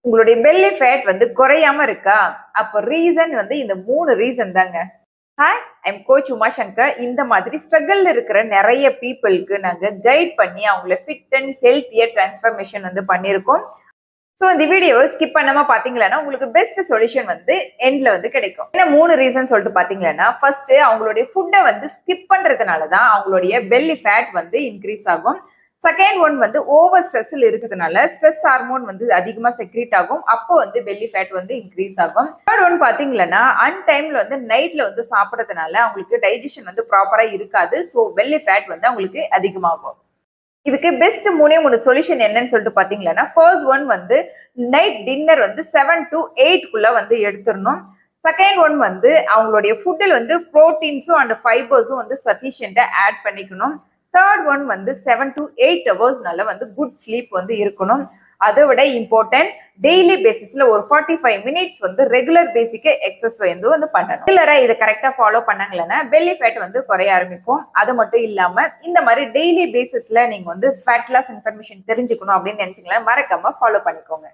உங்களுடைய belly fat வந்து குறையாம இருக்கா? அப்ப ரீசன் வந்து இந்த 3 ரீசன் தாங்க. Hi, I'm coach Umashankar. இந்த மாதிரி ஸ்ட்ரகிள்ல இருக்கிற நிறைய பீப்புளுக்கு நாங்க கைட் பண்ணி அவங்கள ஃபிட் அண்ட் ஹெல்த்தியர் டிரான்ஸ்ஃபர்மேஷன் வந்து பண்ணியிருக்கோம். ஸோ இந்த வீடியோவை ஸ்கிப் பண்ணாம பாத்தீங்கன்னா உங்களுக்கு பெஸ்ட் சொல்யூஷன் வந்து எண்ட்ல வந்து கிடைக்கும். என்ன 3 ரீசன் சொல்லிட்டு பாத்தீங்கன்னா, ஃபர்ஸ்ட் அவங்களுடைய ஃபுட்டை வந்து ஸ்கிப் பண்றதுனால தான் அவங்களுடைய பெல்லி ஃபேட் வந்து இன்க்ரீஸ் ஆகும். செகண்ட் ஒன் வந்து ஓவர் ஸ்ட்ரெஸ்ல இருக்கிறதுனால ஸ்ட்ரெஸ் ஹார்மோன் வந்து அதிகமா செக்ரீட் ஆகும். அப்போ வந்து பெல்லி ஃபேட் வந்து இன்க்ரீஸ் ஆகும். தேர்ட் ஒன் பாத்தீங்கன்னா, அன்டைம்ல வந்து நைட்ல வந்து சாப்பிடறதுனால அவங்களுக்கு டைஜஷன் வந்து ப்ராப்பரா இருக்காது. ஸோ பெல்லி ஃபேட் வந்து அவங்களுக்கு அதிகமாகும். இதுக்கு பெஸ்ட் 3 சொல்யூஷன் என்னன்னு சொல்லிட்டு பாத்தீங்கன்னா, ஃபர்ஸ்ட் ஒன் வந்து நைட் டின்னர் வந்து 7 to 8 வந்து எடுத்துடணும். செகண்ட் ஒன் வந்து அவங்களுடைய ஃபுட்டில் வந்து புரோட்டீன்ஸும் அண்ட் ஃபைபர்ஸும் வந்து சஃபிஷியண்டா ஆட் பண்ணிக்கணும். தேர்ட் ஒன் வந்து 7 to 8 ஹவர்ஸ்னால வந்து குட் ஸ்லீப் வந்து இருக்கணும். அதை விட இம்பார்ட்டன்ட், டெய்லி பேசிஸ்ல ஒரு 45 மினிட்ஸ் வந்து ரெகுலர் பேசிக் எக்ஸசைஸ் வந்து பண்ணணும். ரெகுலரா இதை கரெக்டா ஃபாலோ பண்ணாங்கன்னா பெல்லி ஃபேட் வந்து குறைய ஆரம்பிக்கும். அது மட்டும் இல்லாம இந்த மாதிரி டெய்லி பேசிஸ்ல நீங்க வந்து ஃபேட் லாஸ் இன்ஃபர்மேஷன் தெரிஞ்சுக்கணும் அப்படின்னு நினைச்சீங்களா, மறக்காம ஃபாலோ பண்ணிக்கோங்க.